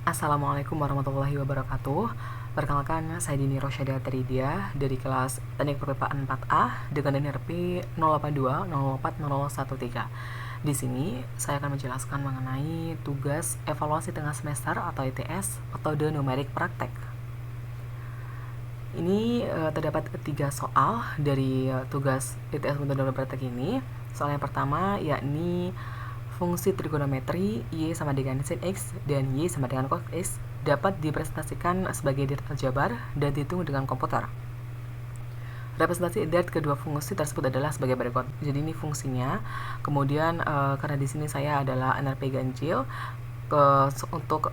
Assalamualaikum warahmatullahi wabarakatuh. Perkenalkan, saya Dini Rosyada Tridia dari kelas Teknik Perpipaan 4A dengan NRP 08204013. Di sini saya akan menjelaskan mengenai tugas evaluasi tengah semester atau ITS, metode numerik praktek. Ini terdapat 3 soal dari tugas ITS metode numerik praktek ini. Soal yang pertama yakni fungsi trigonometri Y sama dengan sin X dan Y sama dengan cos X dapat dipresentasikan sebagai direct aljabar dan dihitung dengan komputer. Representasi direct kedua fungsi tersebut adalah sebagai berikut. Jadi ini fungsinya. Kemudian karena di sini saya adalah NRP ganjil, untuk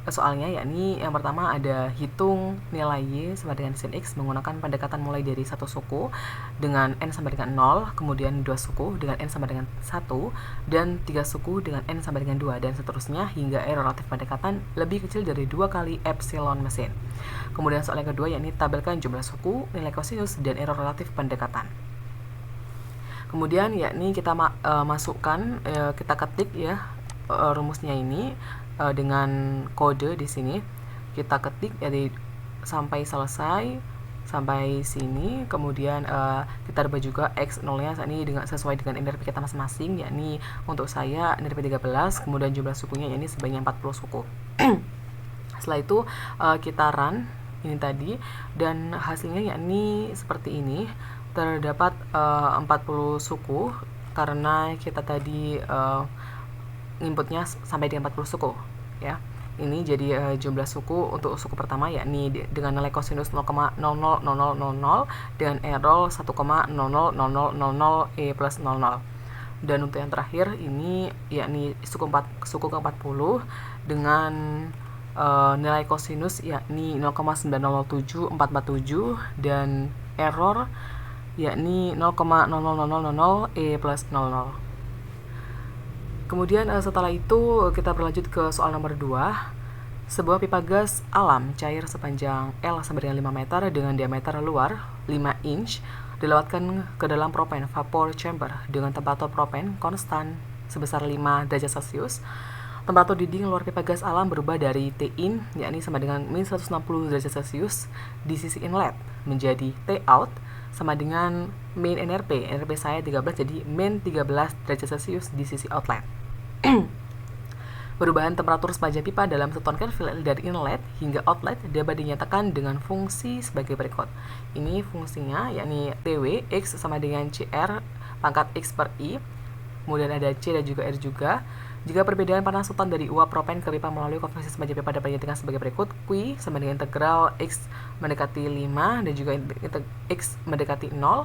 soalnya yakni yang pertama ada hitung nilai Y sama dengan sin X menggunakan pendekatan mulai dari satu suku dengan N sama dengan 0, kemudian 2 suku dengan N sama dengan 1, dan 3 suku dengan N sama dengan 2, dan seterusnya hingga R relatif pendekatan lebih kecil dari 2 kali epsilon mesin. Kemudian soal yang kedua yakni tabelkan jumlah suku, nilai kosinus, dan error relatif pendekatan. Kemudian yakni kita masukkan, kita ketik ya rumusnya ini dengan kode di sini. Kita ketik jadi sampai selesai sampai sini. Kemudian kita rubah juga X 0-nya ini sesuai dengan NRP kita masing-masing, yakni untuk saya NRP 13, kemudian jumlah sukunya yakni sebanyak 40 suku. Setelah itu kita run ini tadi dan hasilnya yakni seperti ini. Terdapat 40 suku karena kita tadi inputnya sampai di 40 suku ya. Ini jadi jumlah suku untuk suku pertama yakni dengan nilai kosinus 0,0000 dengan error 1,0000 E plus 00. Dan untuk yang terakhir ini yakni suku ke-40 dengan nilai kosinus yakni 0,907447 dan error yakni 0,0000 E plus 00. Kemudian setelah itu kita berlanjut ke soal nomor 2. Sebuah pipa gas alam cair sepanjang L sama dengan 5 meter dengan diameter luar 5 inch dilewatkan ke dalam propen vapor chamber dengan temperatur propen konstan sebesar 5 derajat Celcius. Temperatur dinding luar pipa gas alam berubah dari T-in yakni sama dengan min 160 derajat Celcius di sisi inlet menjadi T-out sama dengan min NRP saya 13 jadi min 13 derajat Celcius di sisi outlet. Perubahan temperatur sepanjang pipa dalam satuan Kelvin dari inlet hingga outlet dapat dinyatakan dengan fungsi sebagai berikut. Ini fungsinya yakni TW X sama dengan CR pangkat X per I. Kemudian ada C dan juga R juga. Jika perbedaan panas sultan dari uap propen ke pipa melalui konversi sepanjang pipa dapat dinyatakan sebagai berikut. Q sama dengan integral X mendekati 5 dan juga X mendekati 0.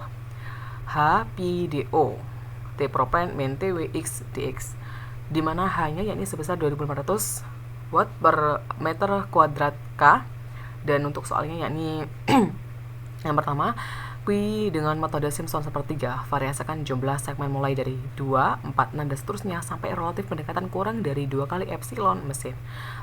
H pi DO T propen min TW X dx, di mana H-nya yakni sebesar 2500 watt per meter kuadrat K. Dan untuk soalnya yakni yang pertama, Q dengan metode Simpson sepertiga, variasikan jumlah segmen mulai dari 2, 4, 6, dan seterusnya sampai relatif pendekatan kurang dari 2 kali epsilon mesin.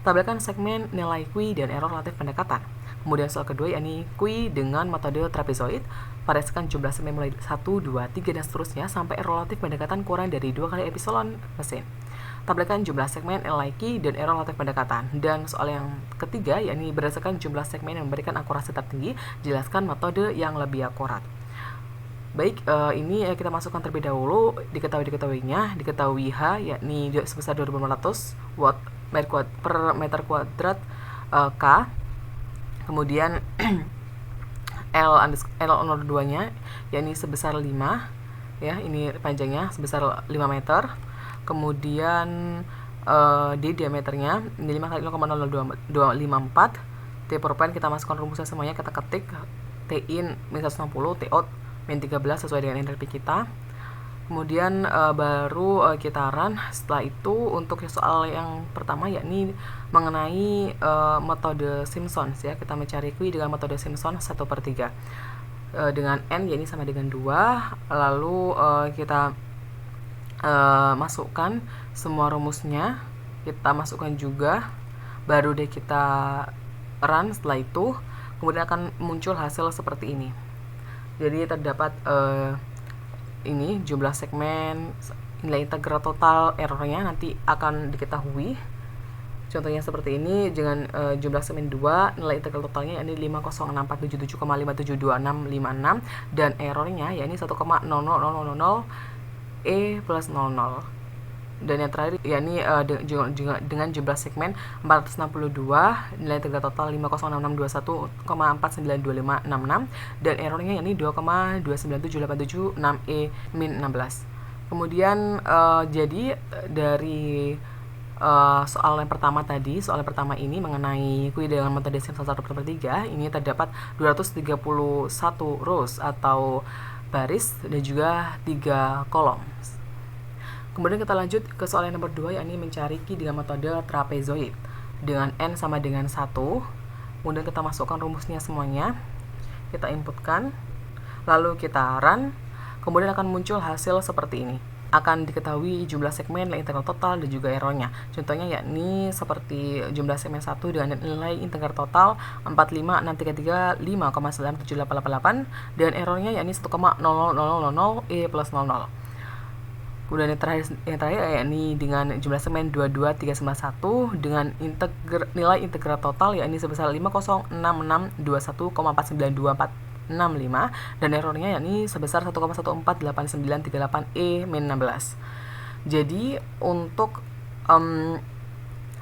Tabelkan segmen nilai Q dan error relatif pendekatan. Kemudian soal kedua yakni Q dengan metode trapezoid, variasikan jumlah segmen mulai 1, 2, 3, dan seterusnya sampai error relatif pendekatan kurang dari 2 kali epsilon mesin. Tabelkan jumlah segmen nilai Q dan error relatif pendekatan. Dan soal yang ketiga yakni berdasarkan jumlah segmen yang memberikan akurasi tertinggi, jelaskan metode yang lebih akurat. Baik, ini kita masukkan terlebih dahulu diketahuinya, diketahui H yakni sebesar 2500 watt per meter kuadrat K. Kemudian L02-nya yakni sebesar 5 ya, ini panjangnya sebesar 5 meter. Kemudian D diameternya 5 kali 0,0254. T propen kita masukkan rumusnya semuanya, kita ketik T-in min 160, T-out min 13 sesuai dengan NRP kita. Kemudian baru kita run. Setelah itu untuk soal yang pertama yakni mengenai metode Simpson ya, kita mencari Q dengan metode Simpson 1/3 dengan N yakni sama dengan 2. Lalu kita masukkan semua rumusnya, kita masukkan juga, baru deh kita run. Setelah itu kemudian akan muncul hasil seperti ini. Jadi terdapat ini jumlah segmen, nilai integral total errornya nanti akan diketahui. Contohnya seperti ini dengan jumlah segmen 2, nilai integral totalnya yakni 50477,5722656 dan errornya yakni 1,00000 E plus 00. Dan yang terakhir yakni dengan jumlah segmen 462, nilai integral total 5066621,492566 dan errornya yakni 2,297876 E min 16. Kemudian jadi dari soal yang pertama ini mengenai kui dengan metode SIM 1/3 ini terdapat 231 rows atau baris dan juga 3 kolom. Kemudian kita lanjut ke soal yang nomor 2, yakni mencari ki dengan metode trapezoid dengan n sama dengan 1. Kemudian kita masukkan rumusnya semuanya, kita inputkan, lalu kita run. Kemudian akan muncul hasil seperti ini. Akan diketahui jumlah segmen, nilai integral total, dan juga errornya. Contohnya yakni seperti jumlah segmen 1 dengan nilai integral total 45633,5,97888 dan errornya yakni 1,00000 E plus 00. Kemudian yang terakhir yakni dengan jumlah segmen 22391 dengan nilai integral total yakni sebesar 5,06621,492465 dan errornya yakni sebesar 1,148938 E min 16. Jadi untuk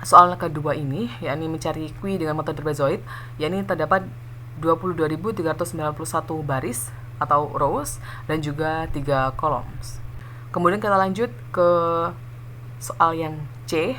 soal kedua ini yakni mencari kui dengan metode trapezoid yakni terdapat 22.391 baris atau rows dan juga 3 columns. Kemudian kita lanjut ke soal yang C.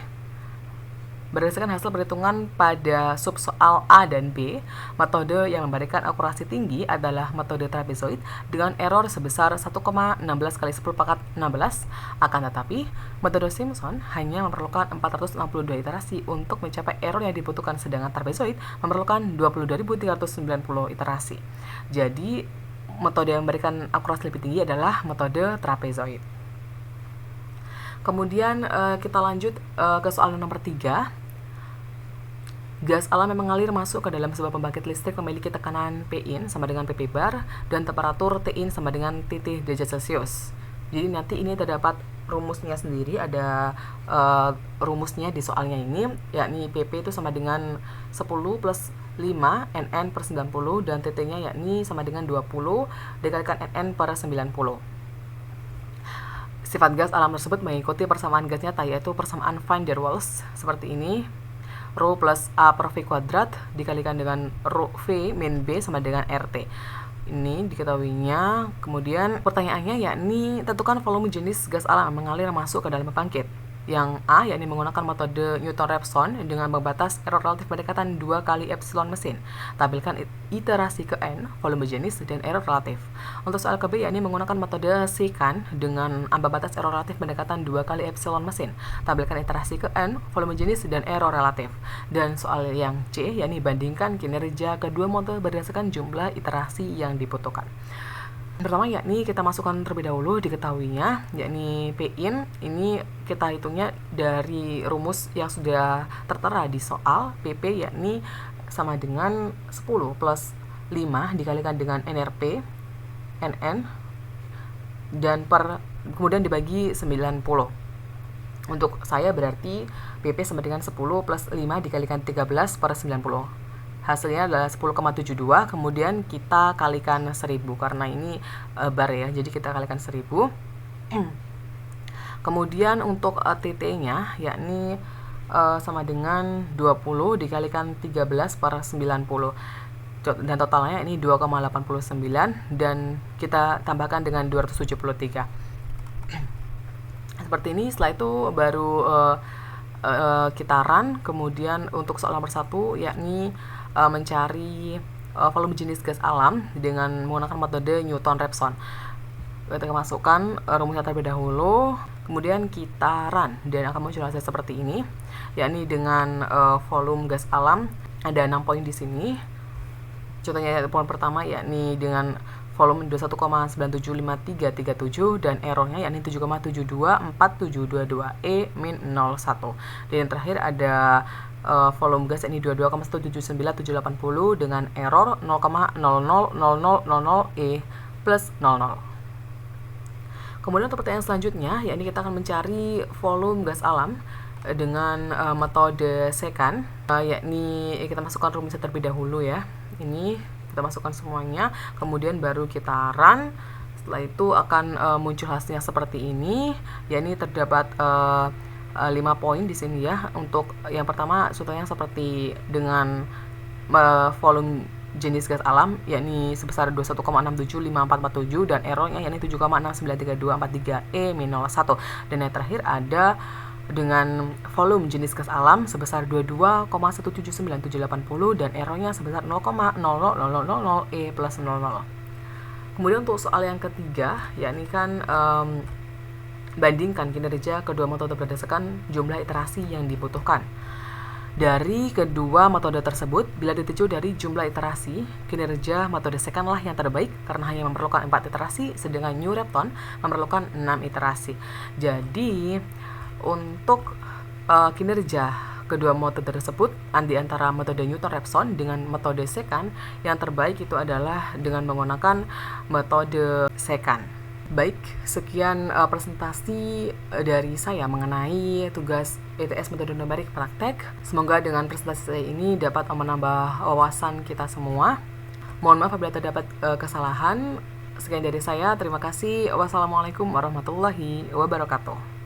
Berdasarkan hasil perhitungan pada sub soal A dan B, metode yang memberikan akurasi tinggi adalah metode trapezoid dengan error sebesar 1,16 kali 10 pangkat 16. Akan tetapi, metode Simpson hanya memerlukan 462 iterasi untuk mencapai error yang dibutuhkan, sedangkan trapezoid memerlukan 22.390 iterasi. Jadi, metode yang memberikan akurasi lebih tinggi adalah metode trapezoid. Kemudian kita lanjut ke soal nomor 3. Gas alam yang mengalir masuk ke dalam sebuah pembangkit listrik memiliki tekanan Pin sama dengan Pp bar dan temperatur Tin sama dengan TT derajat Celcius. Jadi nanti ini terdapat rumusnya sendiri, ada rumusnya di soalnya ini, yakni Pp itu sama dengan 10 plus 5 NN per 90 dan TT-nya yakni sama dengan 20 dikalikan NN per 90. Sifat gas alam tersebut mengikuti persamaan gas nyata, yaitu persamaan van der Waals seperti ini. Rho plus A per V kuadrat dikalikan dengan Rho V min B sama dengan RT. Ini diketahuinya. Kemudian pertanyaannya yakni tentukan volume jenis gas alam yang mengalir masuk ke dalam pembangkit. Yang A yakni menggunakan metode Newton-Raphson dengan membatas error relatif pendekatan 2 kali epsilon mesin. Tampilkan iterasi ke N, volume jenis, dan error relatif. Untuk soal ke B yakni menggunakan metode Secant dengan ambang batas error relatif pendekatan 2 kali epsilon mesin. Tampilkan iterasi ke N, volume jenis, dan error relatif. Dan soal yang C yakni bandingkan kinerja kedua metode berdasarkan jumlah iterasi yang dibutuhkan. Pertama yakni kita masukkan terlebih dahulu diketahuinya yakni Pin ini kita hitungnya dari rumus yang sudah tertera di soal. Pp yakni sama dengan 10 plus 5 dikalikan dengan NRP NN dan kemudian dibagi 90. Untuk saya berarti Pp sama dengan 10 plus 5 dikalikan 13 per 90. Hasilnya adalah 10,72, kemudian kita kalikan 1000 karena ini bar ya, jadi kita kalikan 1000. Kemudian untuk TT-nya yakni sama dengan 20 dikalikan 13 per 90 dan totalnya ini 2,89 dan kita tambahkan dengan 273 seperti ini. Setelah itu baru kita run. Kemudian untuk soal nomor 1 yakni mencari volume jenis gas alam dengan menggunakan metode Newton-Raphson. Kita masukkan rumusnya terlebih dahulu, kemudian kita run dan akan muncul hasil seperti ini, yakni dengan volume gas alam ada 6 poin di sini. Contohnya poin pertama yakni dengan volume 21,975337 dan errornya yakni 7,724722 E min 01. Dan yang terakhir ada volume gas yakni 22,179780 dengan error 0,000000 E plus 00. Kemudian untuk pertanyaan selanjutnya yakni kita akan mencari volume gas alam dengan metode secant, yakni kita masukkan rumusnya terlebih dahulu ya. Ini kita masukkan semuanya, kemudian baru kita run. Setelah itu akan muncul hasilnya seperti ini, yakni terdapat 5 poin di sini ya. Untuk yang pertama contohnya seperti dengan volume jenis gas alam yakni sebesar 21,675447 dan errornya yakni 7,693243 E-1, dan yang terakhir ada dengan volume jenis gas alam sebesar 22,179780 dan errornya sebesar 0,0000 E+00. Kemudian untuk soal yang ketiga, yakni kan bandingkan kinerja kedua metode berdasarkan jumlah iterasi yang dibutuhkan. Dari kedua metode tersebut, bila ditinjau dari jumlah iterasi, kinerja metode secant lah yang terbaik karena hanya memerlukan 4 iterasi, sedangkan New Repton memerlukan 6 iterasi. Jadi, untuk kinerja kedua metode tersebut, di antara metode Newton-Raphson dengan metode secant, yang terbaik itu adalah dengan menggunakan metode secant. Baik, sekian presentasi dari saya mengenai tugas ITS metode numerik praktek. Semoga dengan presentasi saya ini dapat menambah wawasan kita semua. Mohon maaf apabila terdapat kesalahan. Sekian dari saya, terima kasih. Wassalamualaikum warahmatullahi wabarakatuh.